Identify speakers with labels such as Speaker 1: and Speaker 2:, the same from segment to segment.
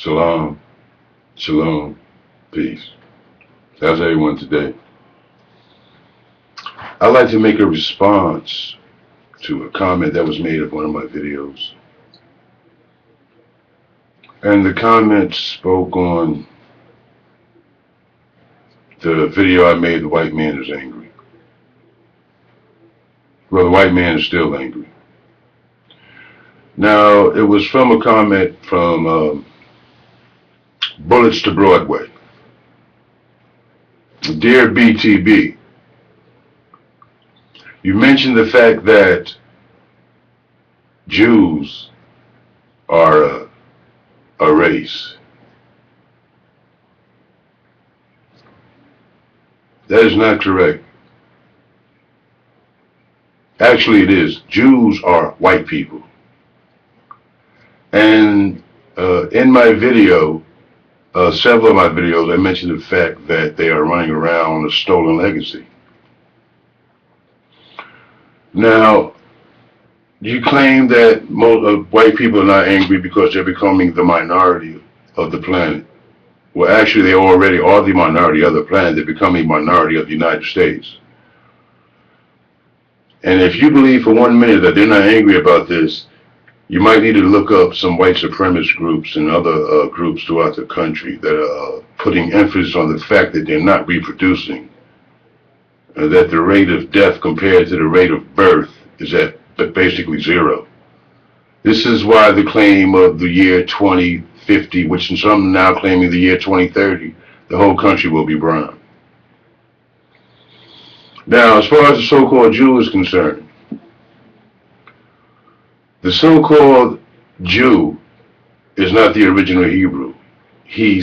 Speaker 1: Shalom, shalom, peace. How's everyone today? I'd like to make a response to a comment that was made of one of my videos. And the comment spoke on the video I made, The White Man is Angry. Well, the white man is still angry. Now, it was from a comment from Bullets to Broadway. Dear BTB, you mentioned the fact that Jews are a race. That is not correct. Actually, it is. Jews are white people. And in my video, several of my videos, I mentioned the fact that they are running around a stolen legacy. Now, you claim that most white people are not angry because they're becoming the minority of the planet. Well, actually, they already are the minority of the planet. They're becoming a minority of the United States. And if you believe for 1 minute that they're not angry about this, you might need to look up some white supremacist groups and other groups throughout the country that are putting emphasis on the fact that they're not reproducing, that the rate of death compared to the rate of birth is at basically zero. This is why the claim of the year 2050, which some now claiming the year 2030, the whole country will be brown. Now, as far as the so-called Jew is concerned, the so-called Jew is not the original Hebrew. He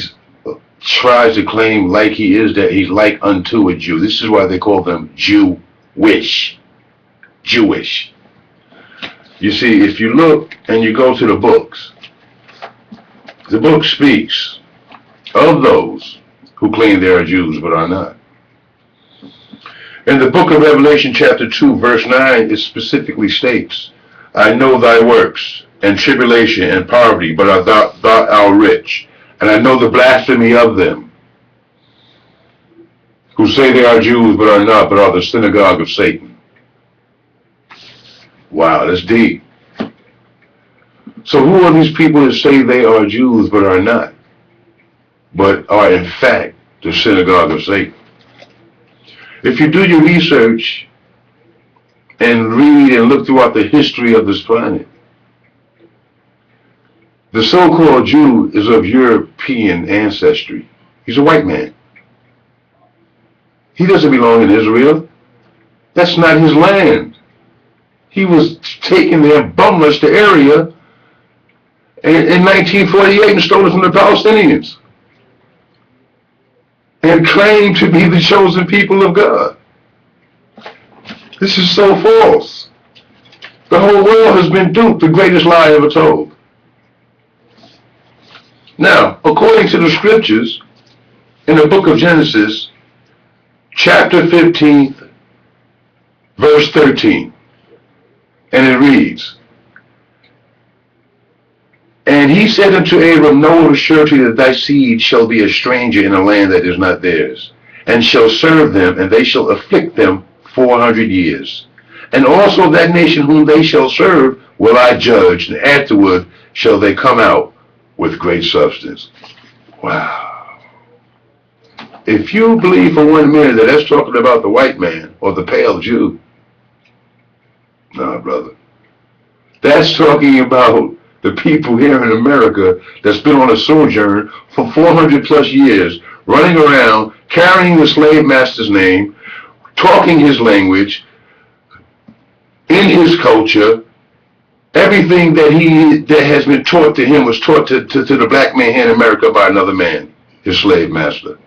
Speaker 1: tries to claim like he is that he's like unto a Jew. This is why they call them Jewish. Jewish. You see, if you look and you go to the books, the book speaks of those who claim they are Jews but are not. In the book of Revelation chapter 2 verse 9, it specifically states, I know thy works, and tribulation, and poverty, but thou art rich. And I know the blasphemy of them, who say they are Jews, but are not, but are the synagogue of Satan. Wow, that's deep. So who are these people that say they are Jews, but are not, but are in fact the synagogue of Satan? If you do your research, and read and look throughout the history of this planet, the so-called Jew is of European ancestry. He's a white man. He doesn't belong in Israel. That's not his land. He was taken there, bumless the area in 1948 and stole it from the Palestinians and claimed to be the chosen people of God. This is so false. The whole world has been duped, the greatest lie ever told. Now, according to the scriptures, in the book of Genesis, chapter 15, verse 13, and it reads, And he said unto Abram, Know of surety that thy seed shall be a stranger in a land that is not theirs, and shall serve them, and they shall afflict them 400 years. And also that nation whom they shall serve will I judge, and afterward shall they come out with great substance. Wow. If you believe for 1 minute that that's talking about the white man or the pale Jew, nah, brother. That's talking about the people here in America that's been on a sojourn for 400 plus years, running around, carrying the slave master's name, talking his language, in his culture. Everything that has been taught to him was taught to the black man here in America by another man, his slave master.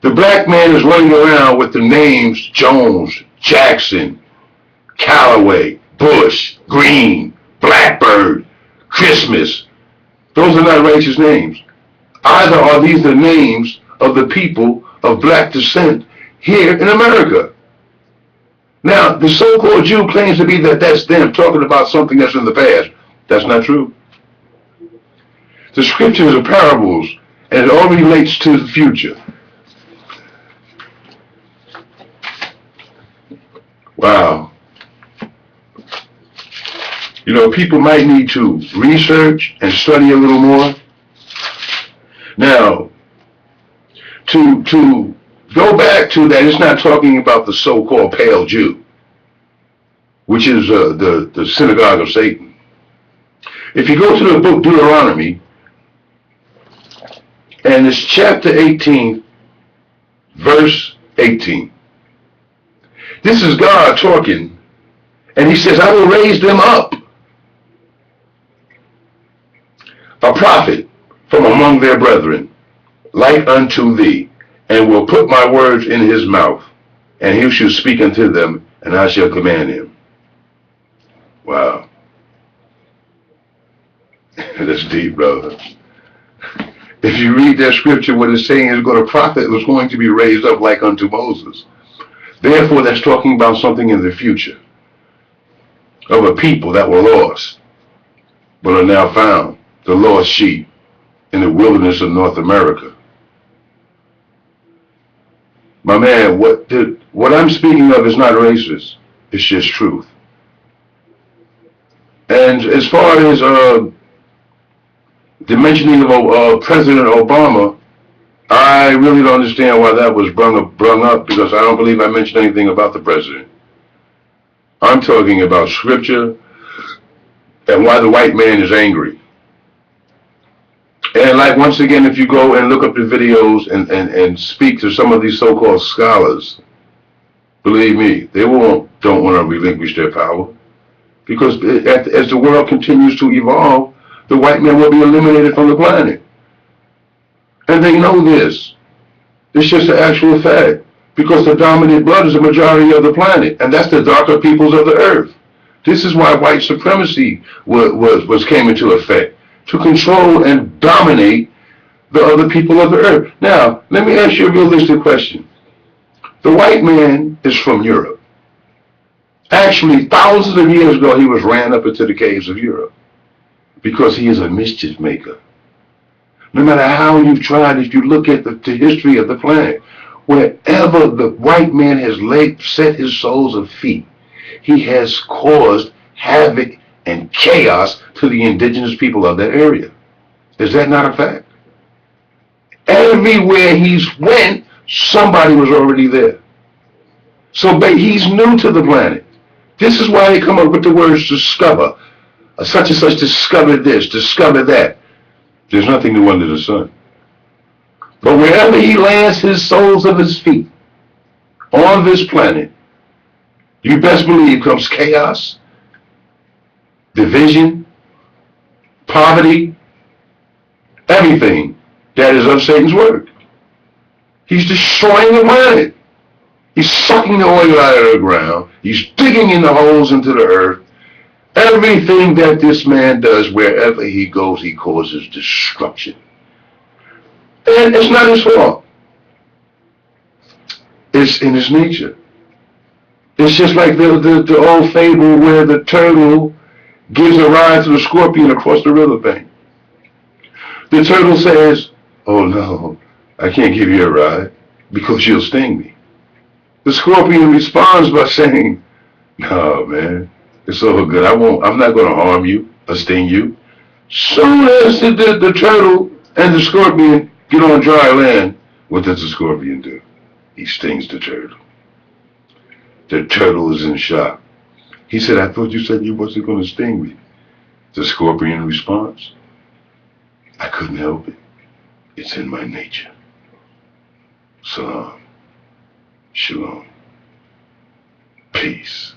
Speaker 1: The black man is running around with the names Jones, Jackson, Calloway, Bush, Green, Blackbird, Christmas. Those are not righteous names. Either are these the names of the people of black descent here in America. Now, the so-called Jew claims to be that's them talking about something that's in the past. That's not true. The scriptures are parables, and it all relates to the future. Wow. You know, people might need to research and study a little more. Now, to go back to that, it's not talking about the so-called pale Jew, which is the synagogue of Satan. If you go to the book Deuteronomy, and it's chapter 18, verse 18. This is God talking, and he says, I will raise them up, a prophet from among their brethren, like unto thee, and will put my words in his mouth, and he shall speak unto them, and I shall command him. Wow. That's deep, brother. If you read that scripture, what it's saying is a prophet was going to be raised up like unto Moses. Therefore, that's talking about something in the future of a people that were lost, but are now found, the lost sheep in the wilderness of North America. My man, what I'm speaking of is not racist. It's just truth. And as far as the mentioning of President Obama, I really don't understand why that was brung up, because I don't believe I mentioned anything about the president. I'm talking about scripture and why the white man is angry. And like, once again, if you go and look up the videos and speak to some of these so-called scholars, believe me, they don't want to relinquish their power. Because as the world continues to evolve, the white man will be eliminated from the planet. And they know this. It's just an actual fact. Because the dominant blood is the majority of the planet, and that's the darker peoples of the earth. This is why white supremacy came into effect, to control and dominate the other people of the earth. Now, let me ask you a realistic question. The white man is from Europe. Actually, thousands of years ago, he was ran up into the caves of Europe because he is a mischief maker. No matter how you've tried, if you look at the history of the planet, wherever the white man has set his soles of feet, he has caused havoc and chaos to the indigenous people of that area. Is that not a fact? Everywhere he's went, somebody was already there. So he's new to the planet. This is why they come up with the words discover. Such and such discovered this, discovered that. There's nothing new under the sun. But wherever he lands his soles of his feet on this planet, you best believe comes chaos, division, poverty, everything that is of Satan's work. He's destroying the planet. He's sucking the oil out of the ground. He's digging in the holes into the earth. Everything that this man does, wherever he goes, he causes destruction. And it's not his fault. It's in his nature. It's just like the old fable where the turtle gives a ride to the scorpion across the riverbank. The turtle says, oh no, I can't give you a ride because you'll sting me. The scorpion responds by saying, no man, it's all good. I'm not going to harm you or sting you. Soon as the turtle and the scorpion get on dry land, what does the scorpion do? He stings the turtle. The turtle is in shock. He said, I thought you said you wasn't going to sting me. The scorpion responds, I couldn't help it. It's in my nature. Salam. Shalom. Peace.